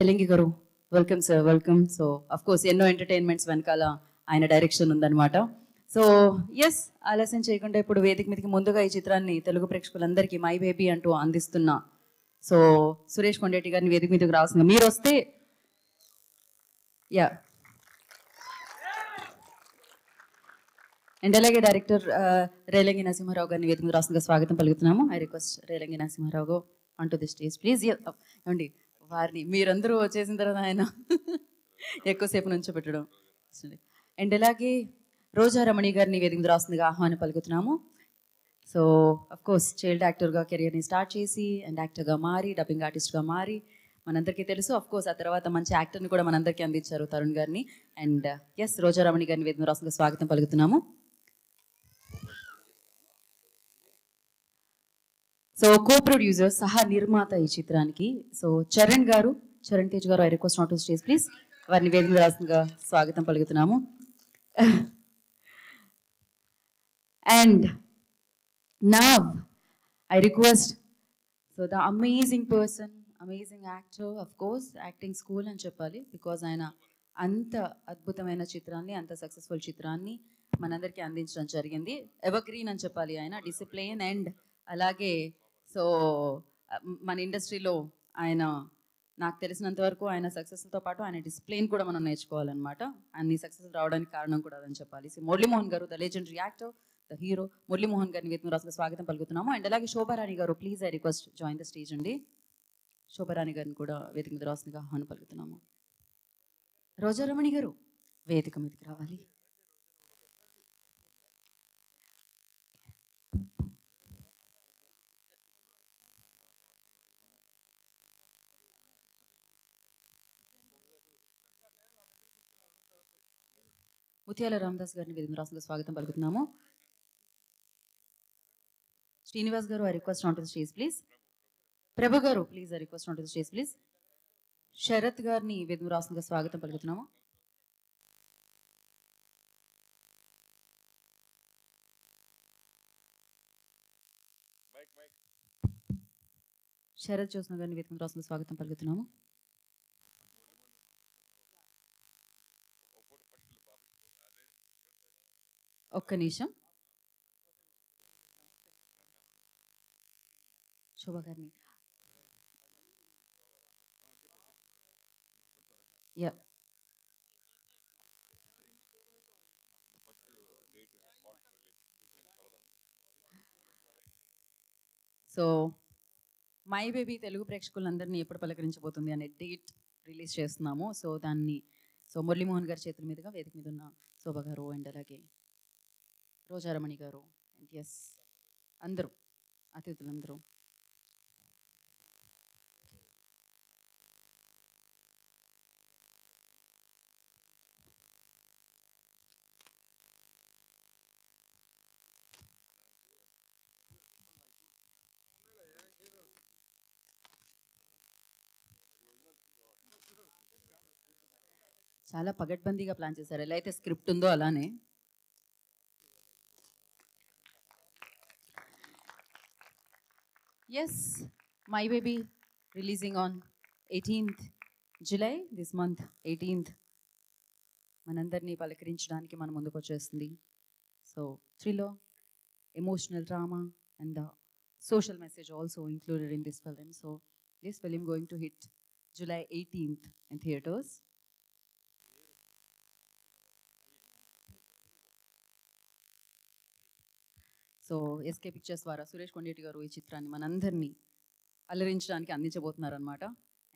తెలంగి గారు welcome sir, welcome. So of course ఎన్నో entertainments వెనకాల ఆయన డైరెక్షన్ ఉందన్నమాట. సో ఎస్, ఆలస్యం చేయకుండా ఇప్పుడు వేదిక మీదకి ముందుగా ఈ చిత్రాన్ని తెలుగు ప్రేక్షకులందరికీ మై బేబీ అంటూ అందిస్తున్నా సో సురేష్ కొండేటి గారిని వేదిక మీదకి రావాల్సింది. మీరు వస్తే యా, అండ్ అలాగే డైరెక్టర్ రేలంగి నరసింహారావు గారిని వేదిక మీద రాసిన స్వాగతం పలుకుతున్నాము. I request Relangi Narasimha Rao on to the stage please. ఏమండి, వారిని మీరందరూ వచ్చేసిన తర్వాత ఆయన ఎక్కువసేపు నుంచో పెట్టడం. అండ్ అలాగే రోజా రమణి గారిని వేదిక మీద రాస్తుందిగా ఆహ్వానం పలుకుతున్నాము. సో అఫ్ కోర్స్ చైల్డ్ యాక్టర్గా కెరియర్ని స్టార్ట్ చేసి అండ్ యాక్టర్గా మారి డబ్బింగ్ ఆర్టిస్ట్గా మారి మనందరికీ తెలుసు. అఫ్ కోర్స్ ఆ తర్వాత మంచి యాక్టర్ని కూడా మనందరికీ అందించారు తరుణ్ గారిని. అండ్ ఎస్, రోజా రమణి గారిని వేదిక మీద రాస్తుందిగా స్వాగతం పలుకుతున్నాము. సో కో ప్రొడ్యూసర్ సహా నిర్మాత ఈ చిత్రానికి సో చరణ్ తేజ్ గారు, I request not to stage please. వారిని వేదిక మీద రాస్తుందిగా స్వాగతం పలుకుతున్నాము. And now I request the amazing person, amazing actor, of course acting school అని చెప్పాలి, బికాజ్ ఆయన అంత అద్భుతమైన చిత్రాన్ని, అంత సక్సెస్ఫుల్ చిత్రాన్ని మనందరికీ అందించడం జరిగింది. ఎవర్ గ్రీన్ అని చెప్పాలి ఆయన డిసిప్లిన్. అండ్ అలాగే సో మన ఇండస్ట్రీలో ఆయన, నాకు తెలిసినంత వరకు ఆయన సక్సెస్తో పాటు ఆయన డిసిప్లిన్ కూడా మనం నేర్చుకోవాలన్నమాట. అన్ని సక్సెస్ రావడానికి కారణం కూడా అదని చెప్పాలి. సో మురళీమోహన్ గారు, the legendary actor, the hero Muralimohan గారిని వేదిక రాసిన స్వాగతం పలుకుతున్నాము. అండ్ అలాగే శోభారాణి గారు, please I request join the stage అండి. శోభారాణి గారిని కూడా వేదిక మీద రాసిన ఆహ్వానం పలుకుతున్నాము. రోజారమణి గారు వేదిక మీదకి రావాలి. ముత్యాల రామదాస్ గారిని వేదిక మీద రాసిన స్వాగతం పలుకుతున్నాము. శ్రీనివాస్ గారు, I request on to the stage please. Prabhu గారు, please I request on to the stage please. Sarath గారిని వేదిక రాసిన స్వాగతం పలుకుతున్నాము. శరత్ జ్యోత్స్న గారిని వేదిక రాసిన స్వాగతం పలుకుతున్నాము. ఒక్క నిమిషం. శోభ గారిని యా, సో మై బేబీ తెలుగు ప్రేక్షకులందరినీ ఎప్పుడు పలకరించబోతుంది అనే డేట్ రిలీజ్ చేస్తున్నాము. సో దాన్ని మురళీమోహన్ గారి చేతుల మీదుగా వేదిక మీద ఉన్న శోభ గారు అండ్ అలాగే రోజారమణి గారు అండ్ ఎస్ అందరూ అతిథులందరూ చాలా పగడ్బందీగా ప్లాన్ చేశారు. ఎలా అయితే స్క్రిప్ట్ ఉందో అలానే. Yes, my baby releasing on 18th July this month 18th మనందరినీ పలకరించడానికి మన ముందుకు వచ్చేస్తుంది. So thriller, emotional drama and the social message also included in this film. So this film going to hit July 18th in theaters. So SK pictures ద్వారా సురేష్ కొండేటి గారు ఈ చిత్రాన్ని మనందరినీ అలరించడానికి అందించబోతున్నారు అనమాట.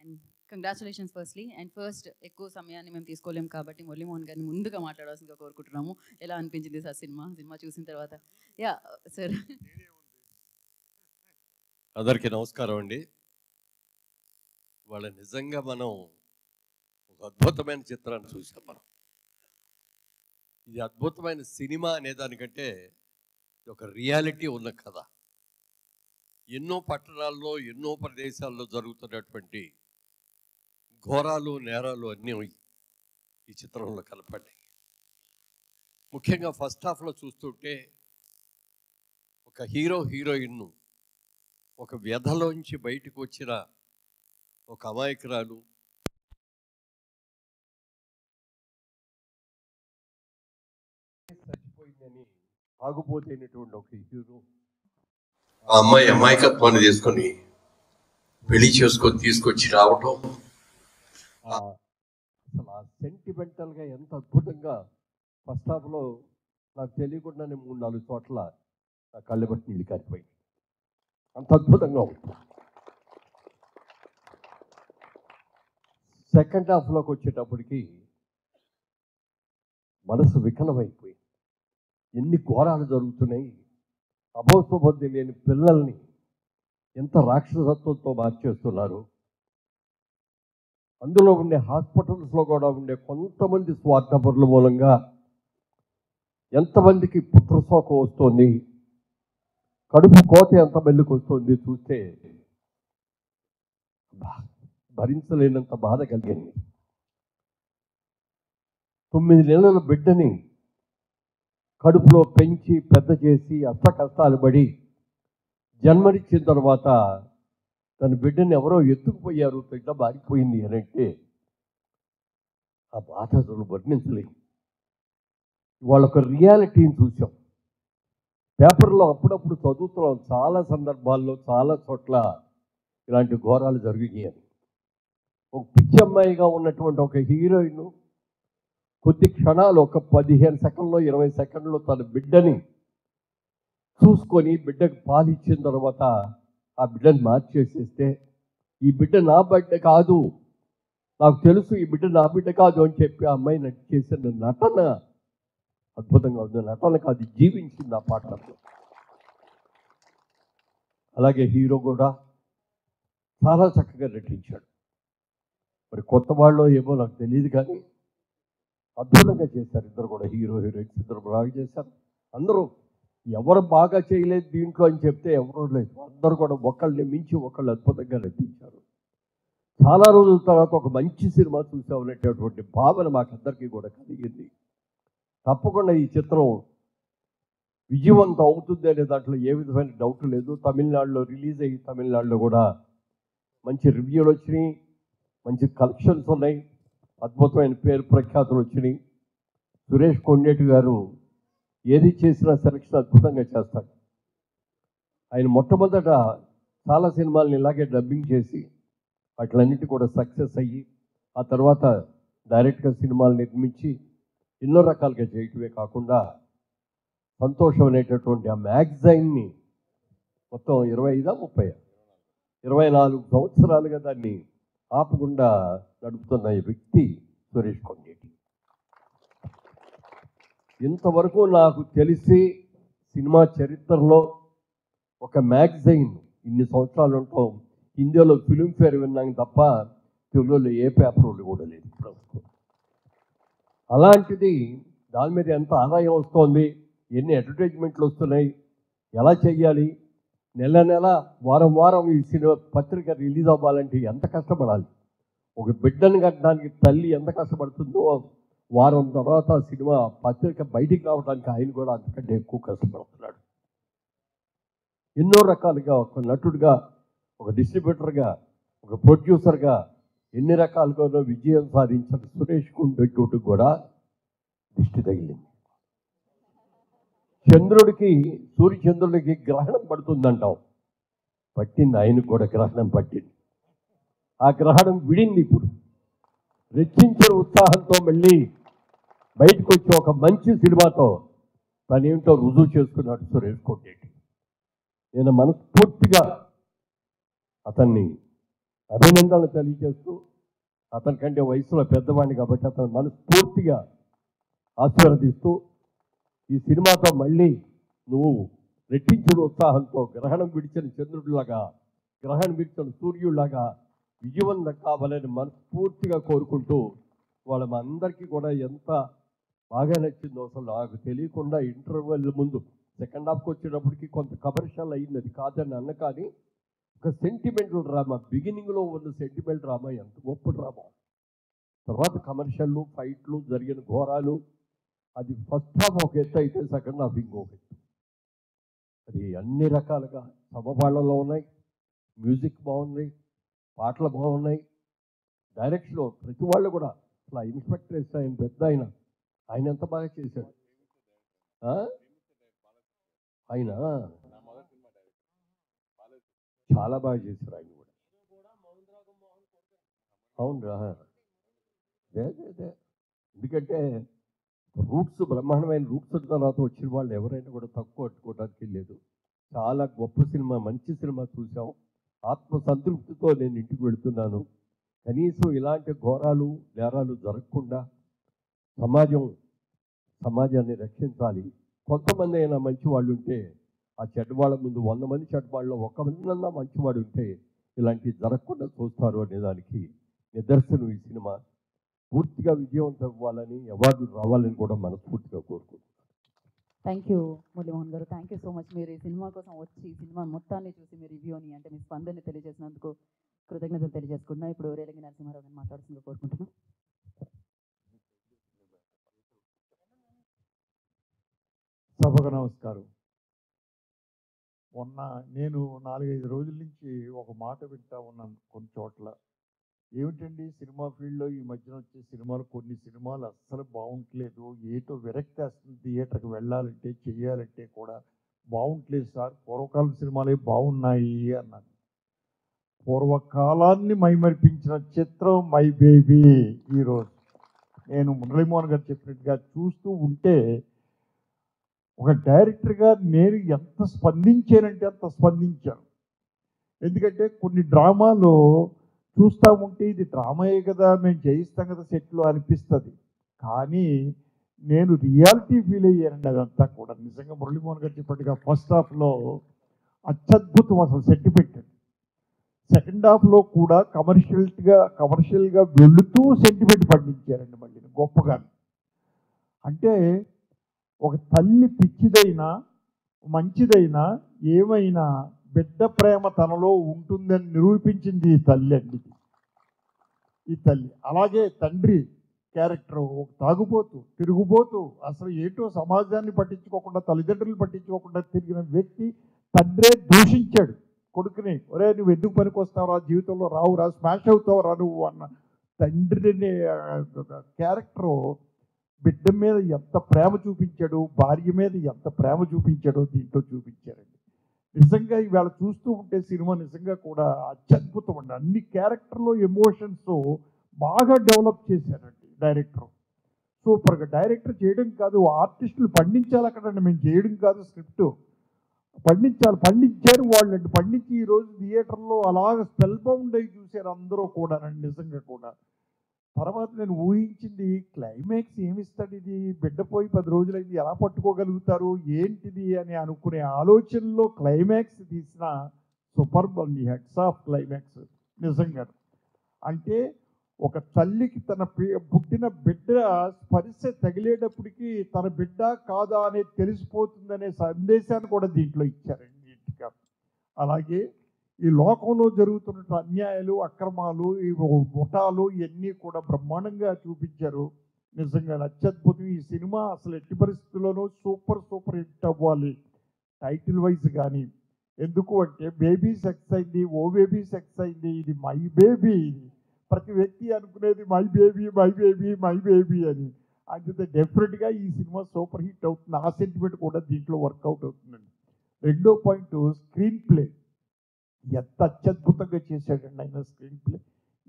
And congratulations firstly. And first ఎక్కువ సమయాన్ని మేము తీసుకోలేము కాబట్టి మురళీమోహన్ గారిని ముందుగా మాట్లాడాల్సిందిగా కోరుకుంటున్నాము. ఎలా అనిపించింది సార్ సినిమా చూసిన తర్వాత? Yeah sir. అందరికీ నమస్కారం అండి. వాళ్ళ నిజంగా మనం ఒక అద్భుతమైన చిత్రాన్ని చూసాం. మనం ఇది అద్భుతమైన సినిమా అనేదానికంటే ఒక రియాలిటీ ఉన్న కథ. ఎన్నో పట్టణాల్లో, ఎన్నో ప్రదేశాల్లో జరుగుతున్నటువంటి ఘోరాలు, నేరాలు అన్నీ ఈ చిత్రంలో కనపడ్డాయి. ముఖ్యంగా ఫస్ట్ హాఫ్లో చూస్తుంటే ఒక హీరోయిన్ను ఒక వ్యధలోంచి బయటకు వచ్చిన ఒక అమాయకురాలు, అని తాగుపోతైనటువంటి ఒక హీరో ఆ అమ్మాయి అమాయకత్వాన్ని తీసుకొని పెళ్లి చేసుకొని తీసుకొచ్చి రావటం అసలు ఆ సెంటిమెంటల్గా ఎంత అద్భుతంగా ఫస్ట్ హాఫ్లో నాకు తెలియకుండానే 3-4 చోట్ల నా కళ్ళు బట్టి నీళ్ళు కారిపోయి అంత అద్భుతంగా ఉంటుంది. సెకండ్ హాఫ్లోకి వచ్చేటప్పటికి మనసు వికలమైపోయి ఎన్ని ఘోరాలు జరుగుతున్నాయి, అభోసబుద్ధి లేని పిల్లల్ని ఎంత రాక్షసత్వంతో మార్చేస్తున్నారు. అందులో ఉండే హాస్పిటల్స్లో కూడా ఉండే కొంతమంది స్వార్థపరుల మూలంగా ఎంతమందికి పుత్రశోకం వస్తుంది, కడుపు కోత ఎంతమందికి వస్తుంది చూస్తే భరించలేనంత బాధ కలిగింది. 9 నెలల బిడ్డని కడుపులో పెంచి పెద్ద చేసి అష్ట కష్టాలు పడి జన్మనిచ్చిన తర్వాత తన బిడ్డని ఎవరో ఎత్తుకుపోయారు, బిడ్డ మారిపోయింది అని అంటే ఆ బాధ అసలు వర్ణించలేదు. ఇవాళ ఒక రియాలిటీని చూసాం. పేపర్లో అప్పుడప్పుడు చదువుతున్నాం, చాలా సందర్భాల్లో చాలా చోట్ల ఇలాంటి ఘోరాలు జరిగినాయి. ఒక పిచ్చమ్మాయిగా ఉన్నటువంటి ఒక హీరోయిన్ కొద్ది క్షణాలు, ఒక 15 సెకండ్లో 20 సెకండ్లో తన బిడ్డని చూసుకొని బిడ్డకు పాలు ఇచ్చిన తర్వాత ఆ బిడ్డని మార్చేసేస్తే, ఈ బిడ్డ నా బిడ్డ కాదు, నాకు తెలుసు ఈ బిడ్డ నా బిడ్డ కాదు అని చెప్పి ఆ అమ్మాయి చేసిన నటన అద్భుతంగా ఉంది. నటన కాదు, జీవించింది ఆ పాటలో. అలాగే హీరో కూడా చాలా చక్కగా నటించాడు. మరి కొత్త వాళ్ళు ఏమో నాకు తెలియదు కానీ అద్భుతంగా చేశారు ఇద్దరు కూడా. హీరో హీరోయిన్స్ ఇద్దరు బాగా చేశారు. అందరూ ఎవరు బాగా చేయలేదు దీంట్లో అని చెప్తే ఎవరూ లేదు, అందరూ కూడా ఒకళ్ళని మించి ఒకళ్ళు అద్భుతంగా నటించారు. చాలా రోజుల తర్వాత ఒక మంచి సినిమా చూసామనేటటువంటి భావన మాకందరికీ కూడా కలిగింది. తప్పకుండా ఈ చిత్రం విజయవంతం అవుతుంది అనే దాంట్లో ఏ విధమైన డౌట్ లేదు. తమిళనాడులో రిలీజ్ అయ్యి తమిళనాడులో కూడా మంచి రివ్యూలు వచ్చినాయి, మంచి కలెక్షన్స్ ఉన్నాయి, అద్భుతమైన పేరు ప్రఖ్యాతులు వచ్చినాయి. సురేష్ కొండేటి గారు ఏది చేసినా సెలక్షన్ అద్భుతంగా చేస్తాడు. ఆయన మొట్టమొదట చాలా సినిమాలను ఇలాగే డబ్బింగ్ చేసి వాటిలన్నిటి కూడా సక్సెస్ అయ్యి ఆ తర్వాత డైరెక్ట్గా సినిమాలు నిర్మించి ఎన్నో రకాలుగా చేయటమే కాకుండా సంతోషం అనేటటువంటి ఆ మ్యాగజైన్ని మొత్తం 24 సంవత్సరాలుగా దాన్ని ఆపకుండా నడుపుతున్న ఈ వ్యక్తి సురేష్ కొండేటి. ఇంతవరకు నాకు తెలిసి సినిమా చరిత్రలో ఒక మ్యాగజైన్ ఇన్ని సంవత్సరాలు ఉంటాం, హిందీలో ఫిల్మ్ఫేర్ విన్నాం తప్ప తెలుగులో ఏ పేపర్ కూడా లేదు ప్రస్తుతం. అలాంటిది దాని మీద ఎంత ఆదాయం వస్తుంది, ఎన్ని అడ్వర్టైజ్మెంట్లు వస్తున్నాయి, ఎలా చెయ్యాలి, నెల నెల వారం వారం ఈ సినిమా పత్రిక రిలీజ్ అవ్వాలంటే ఎంత కష్టపడాలి, ఒక బిడ్డను కట్టడానికి తల్లి ఎంత కష్టపడుతుందో వారం తర్వాత సినిమా పత్రిక బయటికి రావడానికి ఆయన కూడా అంతకంటే ఎక్కువ కష్టపడుతున్నాడు. ఎన్నో రకాలుగా ఒక నటుడిగా, ఒక డిస్ట్రిబ్యూటర్గా, ఒక ప్రొడ్యూసర్గా ఎన్ని రకాలుగానో విజయం సాధించిన సురేష్ కొండేటి కూడా దిష్టి తగిలింది. సూర్యచంద్రుడికి గ్రహణం పడుతుందంటాం, పట్టింది, ఆయనకు కూడా గ్రహణం పట్టింది. ఆ గ్రహణం విడింది. ఇప్పుడు రెచ్చించిన ఉత్సాహంతో మళ్ళీ బయటకు వచ్చి ఒక మంచి సినిమాతో తనేంటో రుజువు చేసుకున్నాడు సురేష్ కొండేటి. నేను మనస్ఫూర్తిగా అతన్ని అభినందనలు తెలియజేస్తూ, అతని కంటే వయసులో పెద్దవాడిని కాబట్టి అతను మనస్ఫూర్తిగా ఆశీర్వదిస్తూ, ఈ సినిమాతో మళ్ళీ నువ్వు రెట్టించిన ఉత్సాహంతో గ్రహణం విడిచిన చంద్రుడిలాగా, గ్రహణం విడిచిన సూర్యుడిలాగా విజయవంతం కావాలని మనస్ఫూర్తిగా కోరుకుంటూ, వాళ్ళ మా అందరికీ కూడా ఎంత బాగా నచ్చిందో అసలు నాకు తెలియకుండా ఇంటర్వెల్ ముందు సెకండ్ హాఫ్కి వచ్చేటప్పటికి కొంత కమర్షియల్ అయింది, అది కాదని అన్న, కానీ ఒక సెంటిమెంటల్ డ్రామా, బిగినింగ్లో ఉన్న సెంటిమెంటల్ డ్రామా ఎంత గొప్ప డ్రామా, తర్వాత కమర్షియల్లు, ఫైట్లు, జరిగిన ఘోరాలు, అది ఫస్ట్ హాఫ్ ఒక ఎత్తు అయితే సెకండ్ హాఫ్ ఇంకొక ఎత్తు. అది అన్ని రకాలుగా సమపాళ్ళలో ఉన్నాయి, మ్యూజిక్ బాగుంది, పాటలు బాగున్నాయి, డైరెక్షన్ ప్రతి వాళ్ళు కూడా అసలు ఇన్స్పెక్టర్ ఆయన పెద్ద ఆయన ఎంత బాగా చేశాడు. ఆ? ఆయన చాలా బాగా చేశారు ఆయన కూడా. అవునరా, అదే అదే అదే. ఎందుకంటే రూట్స్, బ్రహ్మాండమైన రూట్స్ తర్వాత వచ్చిన వాళ్ళు ఎవరైనా కూడా తక్కువ పట్టుకోవడానికి లేదు. చాలా గొప్ప సినిమా, మంచి సినిమా చూసాం. ఆత్మ సంతృప్తితో నేను ఇంటికి వెళుతున్నాను. కనీసం ఇలాంటి ఘోరాలు, నేరాలు జరగకుండా సమాజాన్ని రక్షించాలి. కొంతమంది అయినా మంచి వాళ్ళు ఉంటే, ఆ చెడ్డవాళ్ళ ముందు 100 మంది చెడ్డవాళ్ళలో ఒక మందినన్నా మంచివాడు ఉంటే ఇలాంటివి జరగకుండా చూస్తారు అనే దానికి నిదర్శనం ఈ సినిమా. పూర్తిగా విజయవంతం అవ్వాలని, అవార్డులు రావాలని కూడా మనస్ఫూర్తిగా కోరుకుంటున్నాను. థ్యాంక్ యూ మురళీమోహన్ గారు, థ్యాంక్ యూ సో మచ్. మీరు ఈ సినిమా కోసం వచ్చి ఈ సినిమా మొత్తాన్ని చూసి మీ రివ్యూని అంటే మీ స్పందనని తెలియజేసినందుకు కృతజ్ఞతలు తెలియజేసుకుంటున్నా. ఇప్పుడు రేలంగి నరసింహారావు గారిని మాట్లాడుతుందిగా కోరుకుంటున్నాం. సభకు నమస్కారం. మొన్న నేను 4-5 రోజుల నుంచి ఒక మాట వింటా ఉన్నాను కొన్ని చోట్ల. ఏమిటండి సినిమా ఫీల్డ్లో ఈ మధ్యన వచ్చే సినిమాలు, కొన్ని సినిమాలు అస్సలు బాగుంటలేదు, ఏటో విరక్తి వస్తుంది, థియేటర్కి వెళ్ళాలంటే చెయ్యాలంటే కూడా బాగుంటలేదు సార్, పూర్వకాలం సినిమాలే బాగున్నాయి అన్నాను. పూర్వకాలాన్ని మైమరిపించిన చిత్రం మై బేబీ. ఈరోజు నేను మురళీమోహన్ గారు చెప్పినట్టుగా చూస్తూ ఉంటే ఒక డైరెక్టర్గా నేను ఎంత స్పందించానంటే అంత స్పందించాను. ఎందుకంటే కొన్ని డ్రామాలు చూస్తూ ఉంటే ఇది డ్రామాయే కదా, మేము చేయిస్తాం కదా సెట్లో అనిపిస్తుంది. కానీ నేను రియాలిటీ ఫీల్ అయ్యానండి అదంతా కూడా. నిజంగా మురళీమోహన్ గారు చెప్పినట్టుగా ఫస్ట్ హాఫ్లో అత్యద్భుతం అసలు సెంటిమెంట్. సెకండ్ హాఫ్లో కూడా కమర్షియల్గా వెళుతూ సెంటిమెంట్ పండించారండి మళ్ళీ గొప్పగా. అంటే ఒక తల్లి పిచ్చిదైనా మంచిదైనా ఏమైనా బిడ్డ ప్రేమ తనలో ఉంటుందని నిరూపించింది ఈ తల్లి అండి. ఈ తల్లి అలాగే తండ్రి క్యారెక్టర్ ఒక తాగుబోతూ తిరుగుబోతూ అసలు ఏంటో సమాజాన్ని పట్టించుకోకుండా తల్లిదండ్రులు పట్టించుకోకుండా తిరిగిన వ్యక్తి తండ్రే దూషించాడు కొడుకుని. ఒరే నువ్వు ఎందుకు పనికి వస్తావురా, జీవితంలో రావురా, స్మాష్ అవుతావురా నువ్వు అన్న తండ్రిని క్యారెక్టరు బిడ్డ మీద ఎంత ప్రేమ చూపించాడు, భార్య మీద ఎంత ప్రేమ చూపించాడో దీంట్లో చూపించారండి. నిజంగా ఇవాళ చూస్తూ ఉంటే సినిమా నిజంగా కూడా అత్యద్భుతం అండి. అన్ని క్యారెక్టర్లో ఎమోషన్స్ బాగా డెవలప్ చేశారండి డైరెక్టర్. సూపర్గా డైరెక్టర్ చేయడం కాదు, ఆర్టిస్టులు పండించాలి అక్కడండి, మేము చేయడం కాదు, స్క్రిప్ట్ పండించారు వాళ్ళండి. పండించి ఈరోజు థియేటర్లో అలాగ స్పెల్ బౌండ్ అయ్యి చూశారు అందరూ కూడా నిజంగా కూడా. తర్వాత నేను ఊహించింది క్లైమాక్స్ ఏమిస్తాడు, ఇది బిడ్డ పోయి 10 రోజులైంది ఎలా పట్టుకోగలుగుతారు ఏంటిది అని అనుకునే ఆలోచనలో క్లైమాక్స్ తీసిన సూపర్బ్ అండి. హెడ్స్ ఆఫ్ క్లైమాక్స్ నిజంగా. అంటే ఒక తల్లికి తన పుట్టిన బిడ్డ స్పర్శ తగిలేటప్పటికి తన బిడ్డ కాదా అనేది తెలిసిపోతుందనే సందేశాన్ని కూడా దీంట్లో ఇచ్చారండి నీట్గా. అలాగే ఈ లోకంలో జరుగుతున్న అన్యాయాలు, అక్రమాలు, ఈ ముఠాలు ఇవన్నీ కూడా బ్రహ్మాండంగా చూపించారు. నిజంగా అత్యద్భుతం. ఈ సినిమా అసలు ఎట్టి పరిస్థితుల్లోనూ సూపర్ హిట్ అవ్వాలి టైటిల్ వైజ్ కానీ. ఎందుకు అంటే బేబీ సెక్స్ అయింది, ఓ బేబీ సెక్స్ అయింది, ఇది మై బేబీ. ఇది ప్రతి వ్యక్తి అనుకునేది my baby my baby my baby అని. అయితే డెఫినెట్గా ఈ సినిమా సూపర్ హిట్ అవుతుంది. ఆ సెంటిమెంట్ కూడా దీంట్లో వర్కౌట్ అవుతుందండి. రెండో పాయింట్ స్క్రీన్ ప్లే. ఎంత అత్యద్భుతంగా చేశాడండి ఆయన స్క్రీన్ ప్లే.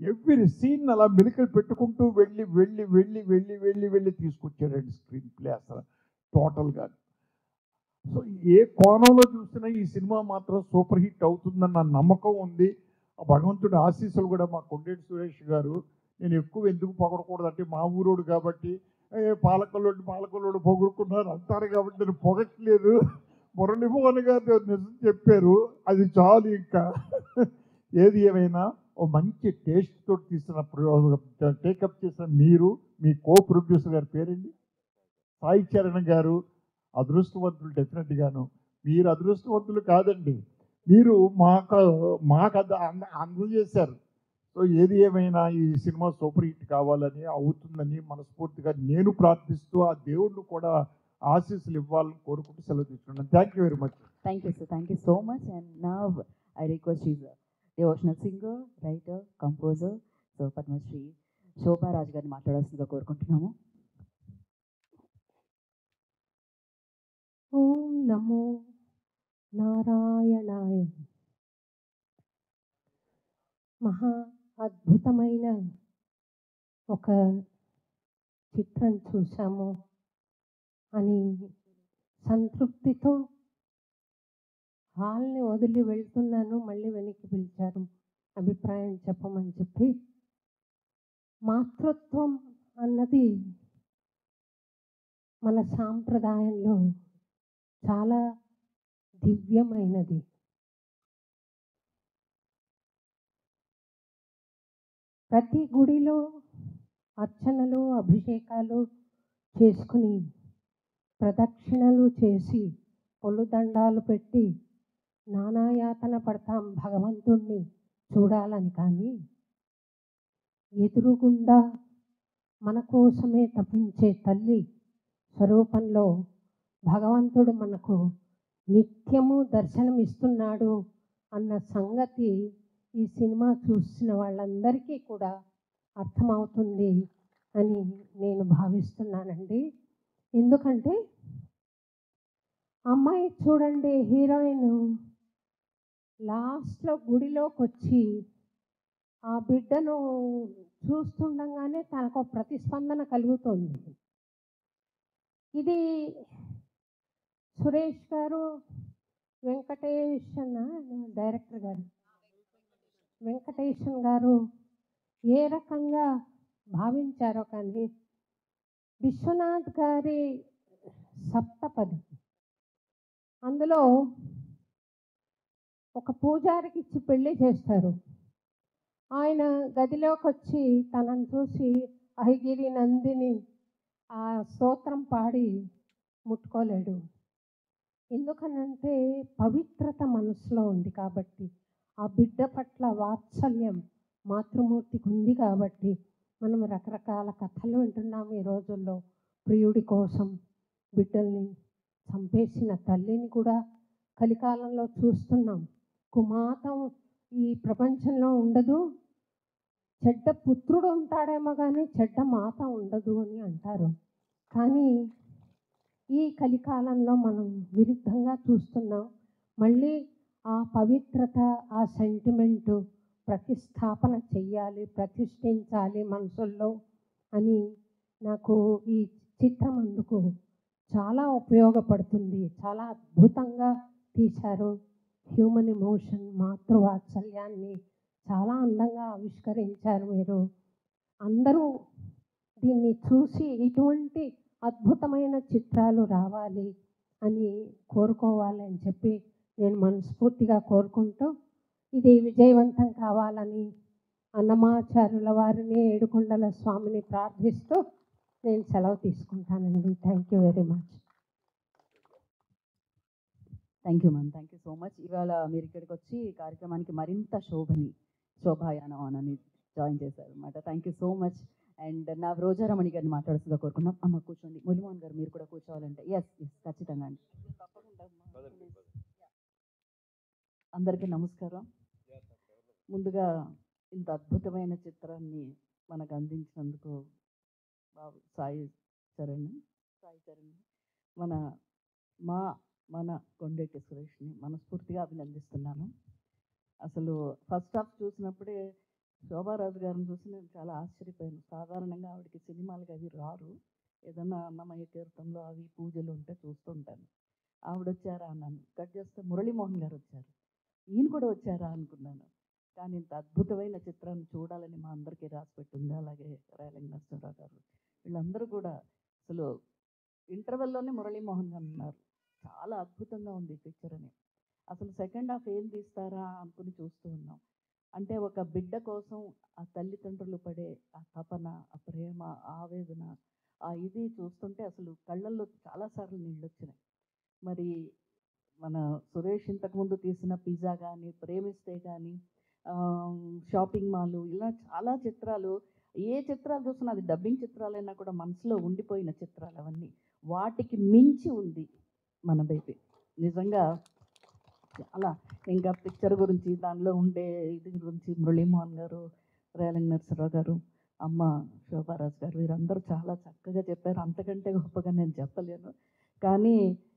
ఎవ్రీ సీన్ అలా మెలికలు పెట్టుకుంటూ వెళ్ళి తీసుకొచ్చాడండి స్క్రీన్ ప్లే అసలు టోటల్గా. సో ఏ కోణంలో చూసినా ఈ సినిమా మాత్రం సూపర్ హిట్ అవుతుందని నా నమ్మకం ఉంది. ఆ భగవంతుడి ఆశీస్సులు కూడా మా కొండేటి సురేష్ గారు, నేను ఎక్కువ ఎందుకు పొగడకూడదు అంటే మా ఊరోడు కాబట్టి పాలకొల్లోడు పొగుడుకున్నారు అంటారు కాబట్టి నేను పొగట్లేదు. మురళీమోహన్ గారు నిజం చెప్పారు, అది చాలు ఇంకా. ఏది ఏమైనా ఓ మంచి టేస్ట్ తోటి తీసిన టేకప్ చేసిన మీరు, మీ కో ప్రొడ్యూసర్ గారి పేరండి సాయి చరణ్ గారు అదృష్టవంతులు. డెఫినెట్గాను మీరు అదృష్టవంతులు కాదండి, మీరు మాకు అందజేశారు. సో ఏది ఏమైనా ఈ సినిమా సూపర్ హిట్ కావాలని, అవుతుందని మనస్ఫూర్తిగా నేను ప్రార్థిస్తూ ఆ దేవుడిని కూడా ఆశీస్సులు ఇవ్వాలని కోరుకుంటూ సెలవు తీసుకున్నాను. Thank you very much. Thank you sir, thank you so much. And now I request is devotional singer, writer, composer, so Padma Shri Shobha Raj గారిని మాట్లాడాల్సిందిగా కోరుకుంటున్నాము. ఓం నమో నారాయణాయ. మహా అద్భుతమైన ఒక చిత్రం చూశాము అని సంతృప్తితో హాల్ని వదిలి వెళ్తున్నాను. మళ్ళీ వెనక్కి పిలిచారు అభిప్రాయం చెప్పమని చెప్పి. మాతృత్వం అన్నది మన సాంప్రదాయంలో చాలా దివ్యమైనది. ప్రతి గుడిలో అర్చనలు అభిషేకాలు చేసుకుని ప్రదక్షిణలు చేసి పొలుదండాలు పెట్టి నానాయాతన పడతాం భగవంతుణ్ణి చూడాలని. కానీ ఎదురుగుండా మన కోసమే తప్పించే తల్లి స్వరూపంలో భగవంతుడు మనకు నిత్యము దర్శనమిస్తున్నాడు అన్న సంగతి ఈ సినిమా చూసిన వాళ్ళందరికీ కూడా అర్థమవుతుంది అని నేను భావిస్తున్నానండి. ఎందుకంటే అమ్మాయి చూడండి, హీరోయిన్ లాస్ట్లో గుడిలోకి వచ్చి ఆ బిడ్డను చూస్తుండగానే తనకు ప్రతిస్పందన కలుగుతుంది. ఇది సురేష్ గారు, వెంకటేషన్ డైరెక్టర్ గారు, వెంకటేషన్ గారు ఏ రకంగా భావించారో. కానీ విశ్వనాథ్ గారి సప్తపది, అందులో ఒక పూజారికి ఇచ్చి పెళ్లి చేస్తారు. ఆయన గదిలోకి వచ్చి తనను చూసి అహిగిరి నందిని ఆ స్తోత్రం పాడి ముట్టుకోలేడు. ఎందుకనంటే పవిత్రత మనసులో ఉంది కాబట్టి, ఆ బిడ్డ పట్ల వాత్సల్యం మాతృమూర్తికి ఉంది కాబట్టి. మనం రకరకాల కథలు వింటున్నాం ఈ రోజుల్లో. ప్రియుడి కోసం బిడ్డల్ని చంపేసిన తల్లిని కూడా కలికాలంలో చూస్తున్నాం. కుమాతం ఈ ప్రపంచంలో ఉండదు, చెడ్డ పుత్రుడు ఉంటాడేమో కానీ చెడ్డ మాత ఉండదు అని అంటారు. కానీ ఈ కలికాలంలో మనం విరుద్ధంగా చూస్తున్నాం. మళ్ళీ ఆ పవిత్రత, ఆ సెంటిమెంటు ప్రతిస్థాపన చెయ్యాలి, ప్రతిష్ఠించాలి మనసుల్లో అని నాకు ఈ చిత్రం అందుకు చాలా ఉపయోగపడుతుంది. చాలా అద్భుతంగా తీశారు. హ్యూమన్ ఎమోషన్, మాతృవాత్సల్యాన్ని చాలా అందంగా ఆవిష్కరించారు మీరు. అందరూ దీన్ని చూసి ఇటువంటి అద్భుతమైన చిత్రాలు రావాలి అని కోరుకోవాలని చెప్పి నేను మనస్ఫూర్తిగా కోరుకుంటూ, ఇది విజయవంతం కావాలని అన్నమాచార్యుల వారిని, ఏడుకొండల స్వామిని ప్రార్థిస్తూ నేను సెలవు తీసుకుంటానండి. Thank you very much. Thank you ma'am, thank you so much. ఇవాళ మీరు ఇక్కడికి వచ్చి ఈ కార్యక్రమానికి మరింత శోభాయానం అని జాయిన్ చేశారు అనమాట. Thank you so much. And నా రోజారమణి గారిని మాట్లాడుతుందిగా కోరుకున్నాం. అమ్మ కూర్చోండి. మురళీమోహన్ గారు మీరు కూడా కూర్చోవాలంటే. ఎస్ ఖచ్చితంగా అండి. అందరికీ నమస్కారం. ముందుగా ఇంత అద్భుతమైన చిత్రాన్ని మనకు అందించినందుకు బాబు సాయి చరణ్ మన కొండెట్టి సురేష్ని మనస్ఫూర్తిగా అభినందిస్తున్నాను. అసలు ఫస్ట్ హాఫ్ చూసినప్పుడే శోభారాజు గారిని చూసి నేను చాలా ఆశ్చర్యపోయాను. సాధారణంగా ఆవిడకి సినిమాలకి అవి రారు, ఏదన్నా అన్నమయ్య తీర్థంలో అవి పూజలు ఉంటే చూస్తుంటాను. ఆవిడ వచ్చారా అన్నాను. కట్ చేస్తే మురళీమోహన్ గారు వచ్చారు. ఈయన కూడా వచ్చారా అనుకున్నాను. కానీ ఇంత అద్భుతమైన చిత్రాన్ని చూడాలని మా అందరికీ రాసి పెట్టింది. అలాగే రేలంగి నరసింహరావు గారు, వీళ్ళందరూ కూడా అసలు ఇంటర్వెల్లోనే మురళీమోహన్ గారు ఉన్నారు. చాలా అద్భుతంగా ఉంది పిక్చర్ అని. అసలు సెకండ్ హాఫ్ ఏం తీస్తారా అనుకుని చూస్తూ ఉన్నాం. అంటే ఒక బిడ్డ కోసం ఆ తల్లిదండ్రులు పడే ఆ తపన, ఆ ప్రేమ, ఆవేదన, ఆ ఇది చూస్తుంటే అసలు కళ్ళల్లో చాలాసార్లు నీళ్ళు వచ్చినాయి. మరి మన సురేష్ ఇంతకుముందు తీసిన పిజ్జా కానీ, ప్రేమిస్తే కానీ, షాపింగ్ మాల్, ఇలా చాలా చిత్రాలు, ఏ చిత్రాలు చూసినా అది డబ్బింగ్ చిత్రాలైనా కూడా మనసులో ఉండిపోయిన చిత్రాలు అవన్నీ. వాటికి మించి ఉంది మన బేబీ. నిజంగా చాలా ఇంకా పిక్చర్ గురించి, దానిలో ఉండే ఇది గురించి మురళీమోహన్ గారు, రేలంగి నరసింహరావు గారు, అమ్మ శోభారాజు గారు, వీరందరూ చాలా చక్కగా చెప్పారు. అంతకంటే గొప్పగా నేను చెప్పలేను. కానీ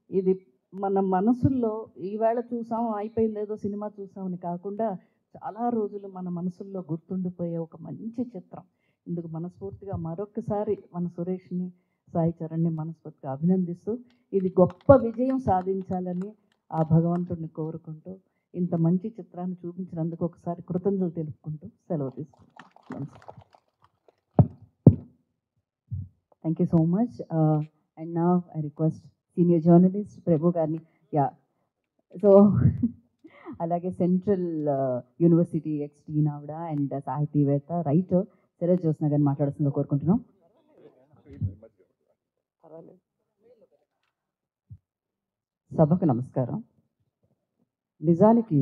ఇది మన మనసుల్లో ఈవేళ చూసాం అయిపోయింది ఏదో సినిమా చూసామని కాకుండా చాలా రోజులు మన మనసుల్లో గుర్తుండిపోయే ఒక మంచి చిత్రం. ఇందుకు మనస్ఫూర్తిగా మరొకసారి మన సురేష్ని, సాయి చరణ్ని మనస్ఫూర్తిగా అభినందిస్తూ ఇది గొప్ప విజయం సాధించాలని ఆ భగవంతుడిని కోరుకుంటూ ఇంత మంచి చిత్రాన్ని చూపించినందుకు ఒకసారి కృతజ్ఞతలు తెలుపుకుంటూ సెలవు తీసుకుంటాం. Thank you so much. And now I request senior journalist Prabhu Garni. Yeah. So, అలాగే సెంట్రల్ యూనివర్సిటీ ఎక్స్టీన్ ఆవిడ అండ్ సాహితీవేత్త రైటర్ శరత్ జ్యోత్స్న గారిని మాట్లాడుతుందో కోరుకుంటున్నాం. సభకు నమస్కారం. నిజానికి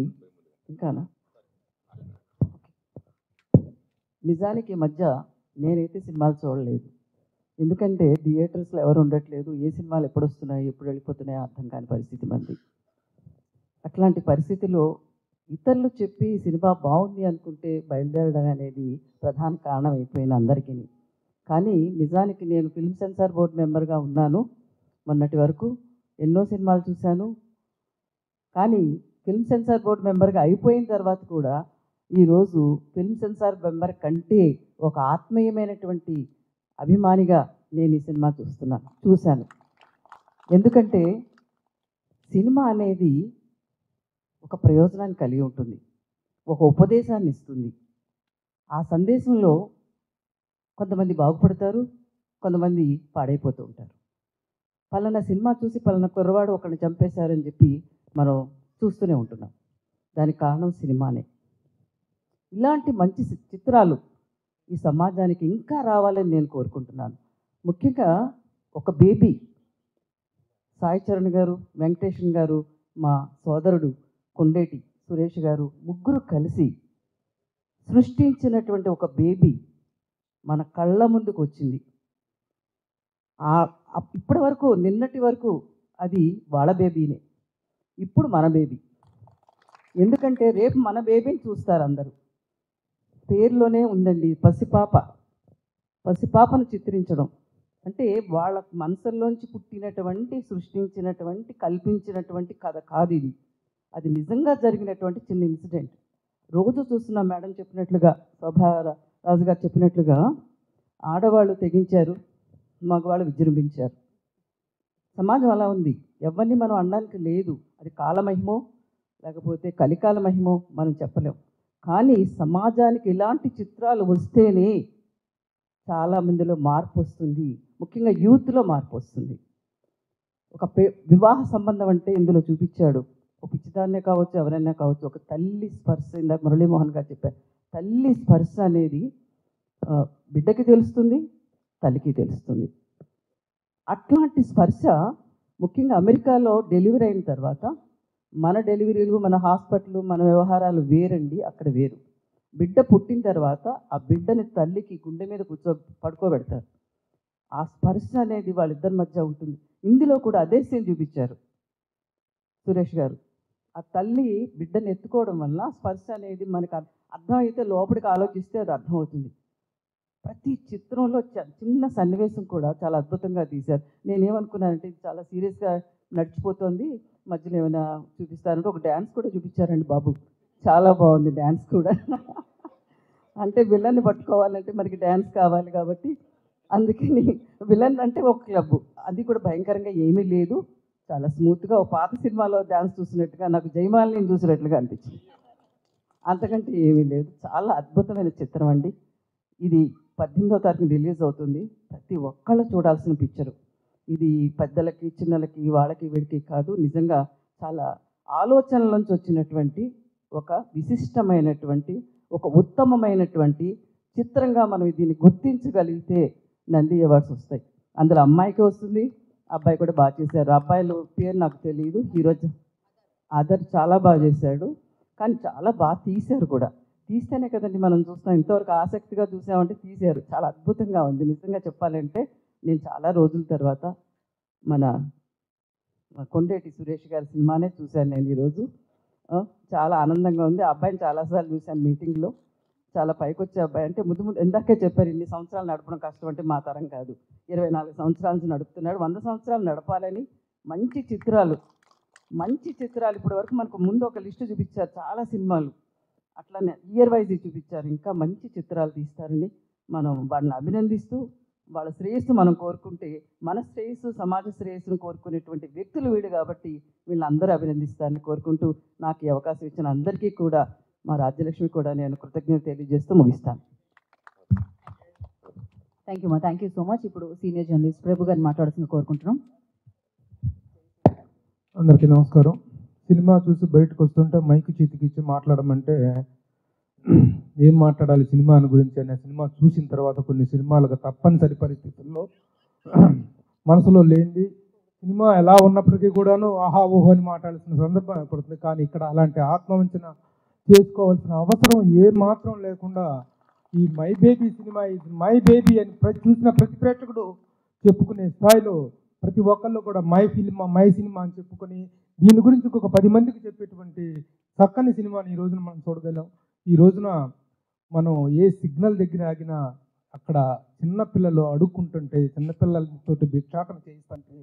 ఈ మధ్య నేనైతే సినిమాలు చూడలేదు. ఎందుకంటే థియేటర్స్లో ఎవరు ఉండట్లేదు, ఏ సినిమాలు ఎప్పుడు వస్తున్నాయి ఎప్పుడు వెళ్ళిపోతున్నాయో అర్థం కాని పరిస్థితి మంది. అట్లాంటి పరిస్థితిలో ఇతరులు చెప్పి సినిమా బాగుంది అనుకుంటే బయలుదేరడం అనేది ప్రధాన కారణం అయిపోయింది అందరికీ. కానీ నిజానికి నేను ఫిల్మ్ సెన్సార్ బోర్డు మెంబర్గా ఉన్నాను. మొన్నటి వరకు ఎన్నో సినిమాలు చూశాను. కానీ ఫిల్మ్ సెన్సార్ బోర్డు మెంబర్గా అయిపోయిన తర్వాత కూడా ఈరోజు ఫిల్మ్ సెన్సార్ మెంబర్ కంటే ఒక ఆత్మీయమైనటువంటి అభిమానిగా నేను ఈ సినిమా చూశాను. ఎందుకంటే సినిమా అనేది ఒక ప్రయోజనాన్ని కలిగి ఉంటుంది, ఒక ఉపదేశాన్ని ఇస్తుంది. ఆ సందేశంలో కొంతమంది బాగుపడతారు, కొంతమంది పాడైపోతూ ఉంటారు. పలానా సినిమా చూసి పలానా కుర్రవాడు ఒకరిని చంపేశారని చెప్పి మనం చూస్తూనే ఉంటున్నాం. దానికి కారణం సినిమానే. ఇలాంటి మంచి చిత్రాలు ఈ సమాజానికి ఇంకా రావాలని నేను కోరుకుంటున్నాను. ముఖ్యంగా ఒక బేబీ సాయి చరణ్ గారు, వెంకటేషన్ గారు, మా సోదరుడు కొండేటి సురేష్ గారు ముగ్గురు కలిసి సృష్టించినటువంటి ఒక బేబీ మన కళ్ళ ముందుకు వచ్చింది. ఇప్పటి వరకు నిన్నటి వరకు అది వాళ్ళ బేబీనే, ఇప్పుడు మన బేబీ. ఎందుకంటే రేపు మన బేబీని చూస్తారు అందరూ. పేరులోనే ఉందండి పసిపాపను చిత్రించడం అంటే వాళ్ళ మనసుల్లోంచి పుట్టినటువంటి, సృష్టించినటువంటి, కల్పించినటువంటి కథ కాదు ఇది. అది నిజంగా జరిగినటువంటి చిన్న ఇన్సిడెంట్. రోజు చూస్తున్నాం మేడం చెప్పినట్లుగా, శోభారాజు గారు చెప్పినట్లుగా ఆడవాళ్ళు తెగించారు, మగవాళ్ళు విజృంభించారు. సమాజం అలా ఉంది, ఎవరిని మనం అనడానికి లేదు. అది కాలమహిమో లేకపోతే కలికాల మహిమో మనం చెప్పలేం. కానీ సమాజానికి ఇలాంటి చిత్రాలు వస్తేనే చాలామందిలో మార్పు వస్తుంది, ముఖ్యంగా యూత్లో మార్పు వస్తుంది. ఒక వివాహ సంబంధం అంటే ఇందులో చూపించాడు. ఒక పిచ్చిదాన్నే కావచ్చు, ఎవరైనా కావచ్చు, ఒక తల్లి స్పర్శ, ఇందాక మురళీమోహన్ గారు చెప్పారు, తల్లి స్పర్శ అనేది బిడ్డకి తెలుస్తుంది, తల్లికి తెలుస్తుంది. అట్లాంటి స్పర్శ ముఖ్యంగా అమెరికాలో డెలివరీ అయిన తర్వాత మన డెలివరీలు, మన హాస్పిటల్, మన వ్యవహారాలు వేరండి, అక్కడ వేరు. బిడ్డ పుట్టిన తర్వాత ఆ బిడ్డని తల్లికి గుండె మీద పడుకోబెడతారు. ఆ స్పర్శ అనేది వాళ్ళిద్దరి మధ్య ఉంటుంది. ఇందులో కూడా అదే సీన్ చూపించారు సురేష్ గారు. ఆ తల్లి బిడ్డను ఎత్తుకోవడం వల్ల స్పర్శ అనేది మనకు అర్థమైతే లోపలికి ఆలోచిస్తే అది అర్థమవుతుంది. ప్రతి చిత్రంలో చిన్న సన్నివేశం కూడా చాలా అద్భుతంగా తీశారు. నేనేమనుకున్నానంటే ఇది చాలా సీరియస్గా నడిచిపోతుంది, మధ్యలో ఏమైనా చూపిస్తారంటే ఒక డ్యాన్స్ కూడా చూపించారండి బాబు, చాలా బాగుంది డ్యాన్స్ కూడా. అంటే విలన్ని పట్టుకోవాలంటే మనకి డ్యాన్స్ కావాలి కాబట్టి అందుకని విలన్ అంటే ఒక క్లబ్, అది కూడా భయంకరంగా ఏమీ లేదు, చాలా స్మూత్గా ఒక పాత సినిమాలో డ్యాన్స్ చూసినట్టుగా, నాకు జయమాలిని చూసినట్లుగా అనిపించింది. అంతకంటే ఏమీ లేదు. చాలా అద్భుతమైన చిత్రం అండి. ఇది 18వ తారీఖున రిలీజ్ అవుతుంది. ప్రతి ఒక్కళ్ళు చూడాల్సిన పిక్చరు ఇది. పెద్దలకి, చిన్నలకి, వాళ్ళకి, వీడికి కాదు, నిజంగా చాలా ఆలోచనల నుంచి వచ్చినటువంటి ఒక విశిష్టమైనటువంటి, ఒక ఉత్తమమైనటువంటి చిత్రంగా మనం దీన్ని గుర్తించగలిగితే నంది అవార్డ్స్ వస్తాయి. అందులో అమ్మాయికి వస్తుంది, అబ్బాయి కూడా బాగా చేశారు. అబ్బాయిల పేరు నాకు తెలియదు, హీరో ఆదర్ చాలా బాగా చేశాడు, కానీ చాలా బాగా తీశారు కూడా. తీస్తేనే కదండి మనం చూస్తాం, ఇంతవరకు ఆసక్తిగా చూసామంటే తీశారు. చాలా అద్భుతంగా ఉంది నిజంగా చెప్పాలంటే. నేను చాలా రోజుల తర్వాత మన కొండేటి సురేష్ గారి సినిమానే చూశాను నేను ఈరోజు. చాలా ఆనందంగా ఉంది. ఆ అబ్బాయిని చాలాసార్లు చూశాను మీటింగ్లో, చాలా పైకి వచ్చే అబ్బాయి. అంటే ముందు ఎందాకే చెప్పారు, ఇన్ని సంవత్సరాలు నడపడం కష్టం అంటే మా తరం కాదు. 24 సంవత్సరాల నుంచి నడుపుతున్నాడు, 100 సంవత్సరాలు నడపాలని మంచి చిత్రాలు ఇప్పటి వరకు మనకు ముందు ఒక లిస్టు చూపించారు చాలా సినిమాలు, అట్లానే ఇయర్ వైజ్ చూపించారు. ఇంకా మంచి చిత్రాలు తీస్తారని మనం వాళ్ళని అభినందిస్తూ వాళ్ళ శ్రేయస్సు మనం కోరుకుంటే, మన శ్రేయస్సు సమాజ శ్రేయస్సును కోరుకునేటువంటి వ్యక్తులు వీడు కాబట్టి వీళ్ళందరూ అభినందిస్తారని కోరుకుంటూ నాకు ఈ అవకాశం ఇచ్చిన అందరికీ కూడా, మా రాజ్యలక్ష్మి కూడా నేను కృతజ్ఞత తెలియజేస్తూ ముగిస్తాను. థ్యాంక్ యూ మా, థ్యాంక్ యూ సో మచ్. ఇప్పుడు సీనియర్ జర్నలిస్ట్ ప్రభు గారిని మాట్లాడాల్సింది కోరుకుంటున్నాం. అందరికీ నమస్కారం. సినిమా చూసి బయటకు వస్తుంటే మైక్ చేతికి ఇచ్చి మాట్లాడమంటే ఏం మాట్లాడాలి సినిమా గురించి అనే సినిమా చూసిన తర్వాత కొన్ని సినిమాలకు తప్పనిసరి పరిస్థితుల్లో మనసులో లేనిది సినిమా ఎలా ఉన్నప్పటికీ కూడాను ఆహా ఓహో అని మాట్లాడాల్సిన సందర్భం ఏర్పడుతుంది. కానీ ఇక్కడ అలాంటి ఆత్మవంచన చేసుకోవాల్సిన అవసరం ఏ మాత్రం లేకుండా ఈ మై బేబీ సినిమా ఇది మై బేబీ అని చూసిన ప్రతి ప్రేక్షకుడు చెప్పుకునే స్థాయిలో ప్రతి ఒక్కళ్ళు కూడా మై ఫిల్మ్ మై సినిమా అని చెప్పుకొని దీని గురించి ఒక 10 మందికి చెప్పేటువంటి చక్కని సినిమాని ఈ రోజున మనం చూడగలం. ఈ రోజున మనం ఏ సిగ్నల్ దగ్గర ఆగినా అక్కడ చిన్నపిల్లలు అడుక్కుంటుంటే చిన్నపిల్లలతో భిక్షాటన చేయిస్తుంటే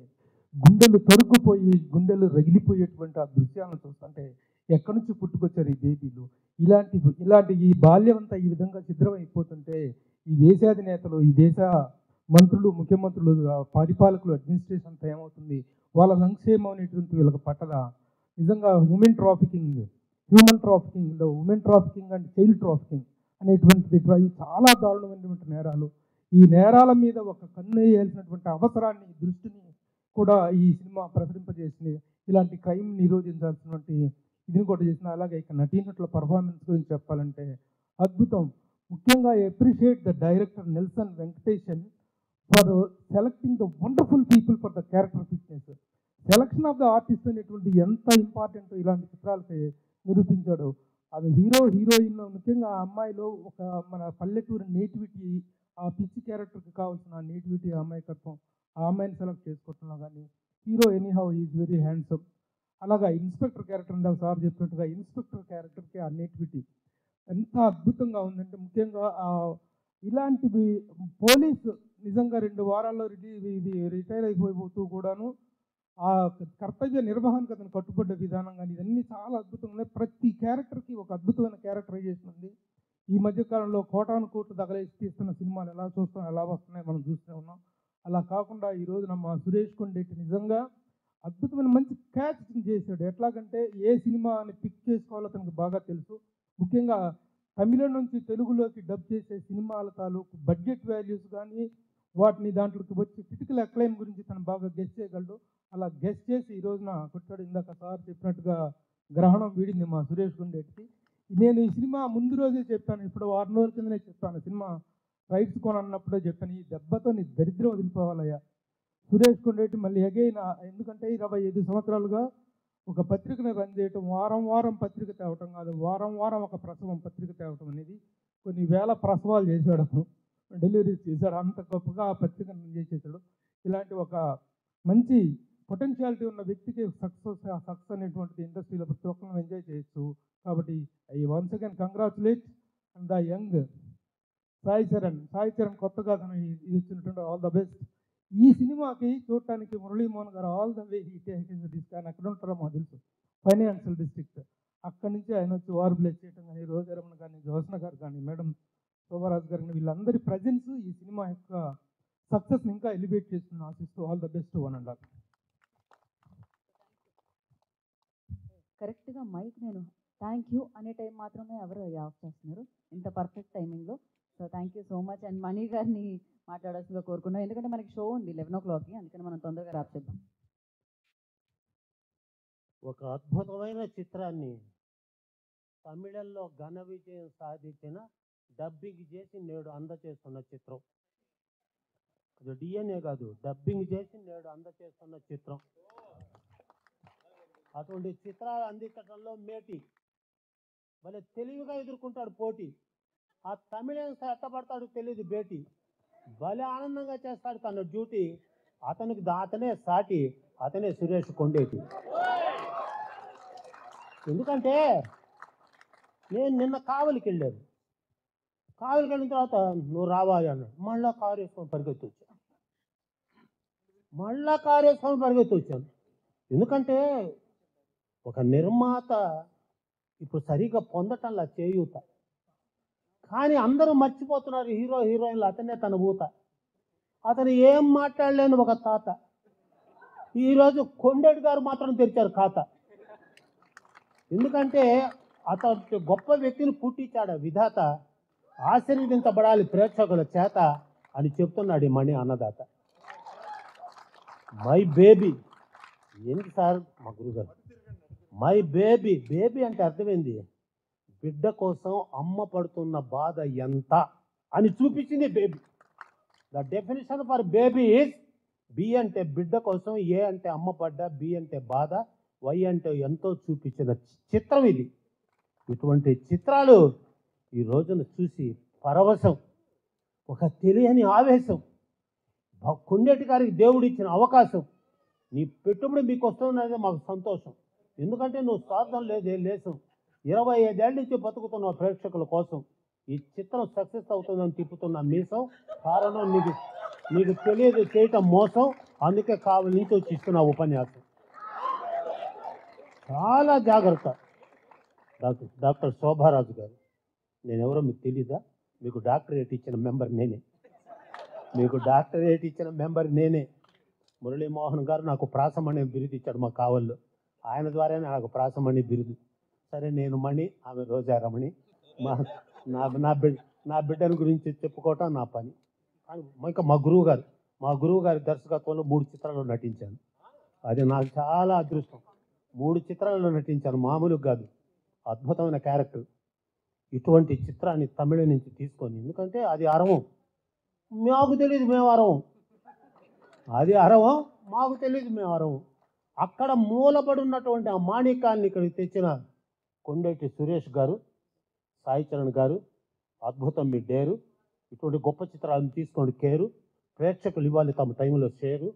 గుండెలు తరుక్కుపోయి గుండెలు రగిలిపోయేటువంటి ఆ దృశ్యాలను చూస్తుంటే ఎక్కడి నుంచి పుట్టుకొచ్చారు ఈ బేబీలు, ఇలాంటి ఈ బాల్యం అంతా ఈ విధంగా ఛిద్రం అయిపోతుంటే ఈ దేశాధినేతలు ఈ దేశ మంత్రులు ముఖ్యమంత్రులు పరిపాలకులు అడ్మినిస్ట్రేషన్ అంతా ఏమవుతుంది, వాళ్ళ సంక్షేమం అనేటువంటి వీళ్ళకి పట్టదా? నిజంగా human trafficking women trafficking and child trafficking అనేటువంటిది చాలా దారుణమైనటువంటి నేరాలు. ఈ నేరాల మీద ఒక కన్ను వేయాల్సినటువంటి అవసరాన్ని దృష్టిని కూడా ఈ సినిమా ప్రసరింపజేసింది. ఇలాంటి క్రైమ్ నిరోధించాల్సినటువంటి ఇదిని కూడా చేసిన. అలాగే ఇక నటీనటుల పర్ఫార్మెన్స్ గురించి చెప్పాలంటే అద్భుతం. ముఖ్యంగా appreciate the director Nelson Venkatesan for selecting the wonderful people for the character fitness. Selection of the artist అనేటువంటి ఎంత ఇంపార్టెంట్ ఇలాంటి చిత్రాలకి నిరూపించాడు. అది హీరోయిన్ ముఖ్యంగా ఆ అమ్మాయిలో ఒక మన పల్లెటూరు నేటివిటీ, ఆ పిచ్చి క్యారెక్టర్కి కావాల్సిన నేటివిటీ అమాయకత్వం, ఆ అమ్మాయిని సెలెక్ట్ చేసుకోవటంలో కానీ hero anyhow is very handsome. అలాగా ఇన్స్పెక్టర్ క్యారెక్టర్ ఇందాక సార్ చెప్పినట్టుగా ఇన్స్పెక్టర్ క్యారెక్టర్కి ఆ నేటివిటీ ఎంత అద్భుతంగా ఉందంటే ముఖ్యంగా ఇలాంటివి పోలీసు నిజంగా 2 వారాల్లో ఇది రిటైర్ అయిపోతూ కూడాను ఆ కర్తవ్య నిర్వహణకు అతను కట్టుబడ్డ విధానం కానీ ఇవన్నీ చాలా అద్భుతంగా ఉన్నాయి. ప్రతి క్యారెక్టర్కి ఒక అద్భుతమైన క్యారెక్టరైజేషన్ ఉంది. ఈ మధ్యకాలంలో కోటాను కోట్లు తగలేసి తీస్తున్న సినిమాలు ఎలా చూస్తాం ఎలా వస్తున్నాయి మనం చూస్తూనే ఉన్నాం. అలా కాకుండా ఈ రోజున మా సురేష్ కొండెట్టి నిజంగా అద్భుతమైన మంచి క్యాచ్ చేశాడు. ఎట్లాగంటే ఏ సినిమాని పిక్ చేసుకోవాలో అతనికి బాగా తెలుసు. ముఖ్యంగా తమిళం నుంచి తెలుగులోకి డబ్ చేసే సినిమాల తాలూకు బడ్జెట్ వాల్యూస్ కానీ వాటిని దాంట్లోకి వచ్చి క్రిటికల్ అక్లైమ్ గురించి తను బాగా గెస్ట్ చేయగలడు. అలా గెస్ట్ చేసి ఈ రోజున కొట్టాడు. ఇందాక సార్ చెప్పినట్టుగా గ్రహణం వీడింది మా సురేష్ గుండెట్టి. నేను ఈ సినిమా ముందు రోజే చెప్పాను, ఇప్పుడు 6 రోజుల కిందనే చెప్పాను, సినిమా రైట్స్ కొనన్నప్పుడే చెప్పాను, ఈ దెబ్బతో నీ దరిద్రం వదిలిపోవాలయ్యా. సురేష్ కొండెట్టి మళ్ళీ ఎగైన్, ఎందుకంటే 25 సంవత్సరాలుగా ఒక పత్రికను రన్ చేయటం, వారం వారం పత్రిక తేవటం కాదు, వారం వారం ఒక ప్రసవం పత్రిక తేవటం అనేది కొన్ని వేల ప్రసవాలు చేశాడు, డెలివరీస్ చేశాడు. అంత గొప్పగా ఆ పత్రికను రన్ చేసేసాడు. ఇలాంటి ఒక మంచి పొటెన్షియాలిటీ ఉన్న వ్యక్తికి సక్సెస్ అనేటువంటిది ఇండస్ట్రీలో ప్రతి ఒక్కరిని ఎంజాయ్ చేయొచ్చు. కాబట్టి I once again congratulate and the young Sai Charan కొత్తగా తను ఇది ఇచ్చినటువంటి ఆల్ ద బెస్ట్. ఈ సినిమాకి చూడటానికి మురళీమోహన్ గారు ఆల్ ద వే ఆయన అక్కడ ఉంటారో మాకు తెలుసు, ఫైనాన్షియల్ డిస్ట్రిక్ట్, అక్కడి నుంచి ఆయన వచ్చి వార్ ప్లేస్ చేయడం కానీ రోజారమణ కానీ జోస్న గారు కానీ మేడం శోభరాజ్ గారు కానీ వీళ్ళందరి ప్రజెన్స్ ఈ సినిమా యొక్క సక్సెస్ని ఇంకా ఎలివేట్ చేస్తుందని ఆశిస్తూ ఆల్ ద బెస్ట్ 1.5. కరెక్ట్గా మైక్ నేను థ్యాంక్ యూ అనే టైం మాత్రమే ఎవరు ఆఫ్ చేస్తున్నారు ఇంత పర్ఫెక్ట్ టైమింగ్లో. So thank you so much. And Mani గారిని మాట్లాడాల్సిందిగా కోరుకున్నాం, ఎందుకంటే మనకి షో ఉంది 11 o'clockకి, అందుకని మనం తొందరగా ర్యాప్ చేద్దాం. ఒక అద్భుతమైన చిత్రాన్ని తమిళంలో ఘన విజయం సాధించిన డబ్బింగ్ చేసి నేడు అందచేస్తున్న చిత్రం. అది డిఎన్ఏ కాదు, డబ్బింగ్ చేసి నేడు అందచేస్తున్న చిత్రం. అటువంటి చిత్రాలు అందించడంలో మేటి భలే తెలివిగా ఎదుర్కొంటాడు పోటీ. ఆ తమిళం ఎట్టబడతాడు తెలియదు బేటి, భలే ఆనందంగా చేస్తాడు తన డ్యూటీ. అతనే సాటి, అతనే సురేష్ కొండేటి. ఎందుకంటే నేను నిన్న కావలికి వెళ్ళాను, కావలికి వెళ్ళిన తర్వాత నువ్వు రావాలి అన్నాడు. మళ్ళా కారు వేసుకొని పరిగెత్తి వచ్చాను. ఎందుకంటే ఒక నిర్మాత ఇప్పుడు సరిగా పొందటంలా చేయూత, కానీ అందరూ మర్చిపోతున్నారు హీరో హీరోయిన్లు అతనే తన ఊత. అతను ఏం మాట్లాడలేని ఒక తాత. ఈరోజు కొండేటి గారు మాత్రం తెరిచారు ఖాతా. ఎందుకంటే అతను గొప్ప వ్యక్తిని పుట్టించాడు విధాత, ఆశీర్వదించబడాలి ప్రేక్షకుల చేత అని చెప్తున్నాడు ఈ మణి అన్నదాత. మై బేబీ ఏంటి సార్ మా గురుగారు, మై బేబీ, బేబీ అంటే అర్థమైంది బిడ్డ కోసం అమ్మ పడుతున్న బాధ ఎంత అని చూపించింది baby. The definition for baby is B అంటే బిడ్డ కోసం, ఏ అంటే అమ్మ పడ్డ, బి అంటే బాధ, వై అంటే ఎంతో చూపించిన చిత్రం ఇది. ఇటువంటి చిత్రాలు ఈ రోజున చూసి పరవశం, ఒక తెలియని ఆవేశం. కొండేటి గారికి దేవుడు ఇచ్చిన అవకాశం, నీ పెట్టుబడి మీకు వస్తున్నది మాకు సంతోషం. ఎందుకంటే నువ్వు స్వార్థం లేదే లేసం, 25 ఏళ్ళ నుంచి బతుకుతున్నావు ప్రేక్షకుల కోసం. ఈ చిత్రం సక్సెస్ అవుతుందని తిప్పుతున్న మీసం, కారణం నీకు తెలియదు చేయటం మోసం, అందుకే కావాలి నుంచి వచ్చి ఇస్తున్న ఉపన్యాసం. చాలా జాగ్రత్త. డాక్టర్ శోభారాజు గారు, నేనెవరో మీకు తెలీదా? మీకు డాక్టరేట్ ఇచ్చిన మెంబర్ నేనే, మీకు డాక్టరేట్ ఇచ్చిన మెంబర్ నేనే. మురళీమోహన్ గారు నాకు ప్రాసమణి బిరుదు ఇచ్చాడు మా కావల్లో, ఆయన ద్వారానే నాకు ప్రాసమణి బిరుదు. సరే, నేను మణి, ఆమె రోజారమణి. నా బిడ్డల గురించి చెప్పుకోవటం నా పని. ఇంకా మా గురువు గారి దర్శకత్వంలో 3 చిత్రాల్లో నటించాను. అది నాకు చాలా అదృష్టం. 3 చిత్రాల్లో నటించాను, మామూలుగా కాదు, అద్భుతమైన క్యారెక్టర్. ఇటువంటి చిత్రాన్ని తమిళ నుంచి తీసుకొని, ఎందుకంటే అది అరవం, మాకు తెలియదు మేము అరవం, అది అరవం మాకు తెలియదు మేము అరవం. అక్కడ మూలపడి ఉన్నటువంటి ఆ మాణికాన్ని ఇక్కడికి తెచ్చిన కొండేటి సురేష్ గారు, సాయి చరణ్ గారు, అద్భుతం మీ డేరు. ఇటువంటి గొప్ప చిత్రాలను తీసుకోండి కేరు. ప్రేక్షకులు ఇవ్వాలి తమ టైంలో షేరు.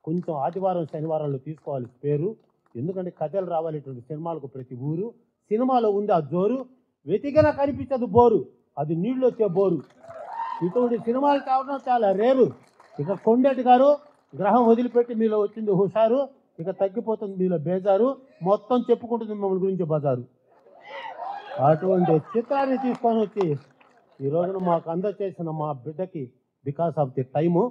కొంచెం ఆదివారం శనివారాల్లో తీసుకోవాలి పేరు. ఎందుకంటే కథలు రావాలి ఇటువంటి సినిమాలకు ప్రతి ఊరు. సినిమాలో ఉంది ఆ జోరు, వెతికినా కనిపించదు బోరు, అది నీళ్ళు వచ్చే బోరు. ఇటువంటి సినిమాలు కావడం చాలా రేరు. ఇక కొండేటి గారు గ్రహం వదిలిపెట్టి మీలో వచ్చింది హుషారు, ఇక తగ్గిపోతుంది మీలో బేజారు, మొత్తం చెప్పుకుంటుంది మిమ్మల్ని గురించి బజారు. అటువంటి చిత్రాన్ని తీసుకొని వచ్చి ఈ రోజున మాకు అందచేసిన మా బిడ్డకి బికాస్ ఆఫ్ ది టైము,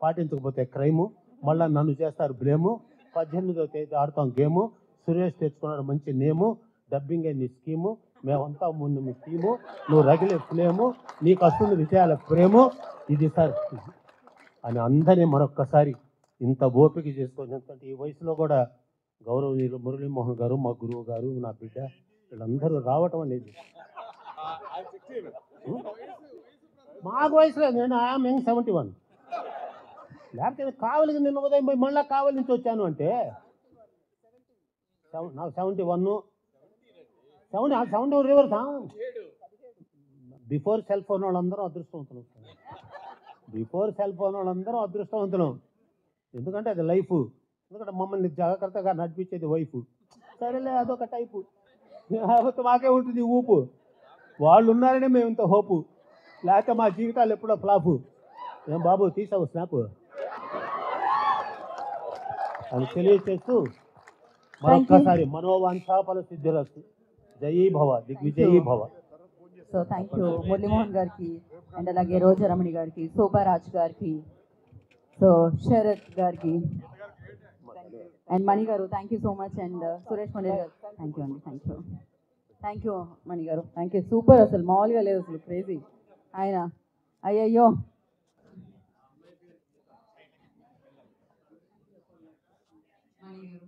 పాటించకపోతే క్రైము, మళ్ళీ నన్ను చేస్తారు బ్లేము. 18వ తేదీ ఆడతాం గేము, సురేష్ తెచ్చుకున్నాడు మంచి నేము, డబ్బింగ్ నీ స్కీము, మేమంతా ముందు మీ టీము, నువ్వు రగిలే ఫ్లేము, నీకు వస్తుంది విజయాల ప్రేము, ఇది సార్ అని అందరినీ మరొక్కసారి ఇంత ఓపిక చేసుకొని. ఎందుకంటే ఈ వయసులో కూడా గౌరవనీయులు మురళీమోహన్ గారు, మా గురువు గారు, నా బిడ్డ, వీళ్ళందరూ రావటం అనేది మాకు వయసులో, నేను ఐఎమ్ యంగ్ 71. లేకపోతే కావలికి నిన్న ఉదయం పోయి మళ్ళీ కావలి నుంచి వచ్చాను అంటే నాకు 71 రివర్స్. బిఫోర్ సెల్ ఫోన్ వాళ్ళందరూ అదృష్టవంతులు, బిఫోర్ సెల్ ఫోన్ వాళ్ళందరూ అదృష్టవంతులు. ఎందుకంటే అది లైఫ్, ఎందుకంటే మమ్మల్ని జాగ్రత్తగా నడిపించేది వైఫ్. సరేలే అదొక టైపు, మాకే ఉంటుంది ఊపు. వాళ్ళు ఉన్నారనే మేము ఇంత హోపు, లేకపోతే మా జీవితాలు ఎప్పుడో ఫ్లాపు. ఏం బాబు తీసావు స్నాప్ అని తెలియచేస్తూ మరొక్కసారి మనోవాంఛా ఫల సిద్ధిరస్తు, జయీ భవ, దిగ్విజయీ భవ. సో థ్యాంక్ యూ మురళీమోహన్ గారికి, అండ్ అలాగే రోజారమణి గారికి, శోభారాజ్ గారికి, సో శరత్ గారికి, అండ్ మణి గారు thank you so much, and Suresh Mani గారు థ్యాంక్ యూ అండి, థ్యాంక్ యూ మణి గారు, థ్యాంక్ యూ. సూపర్, అసలు మామూలుగా లేదు, అసలు క్రేజీ ఆయన. అయ్యయ్యో మణి గారు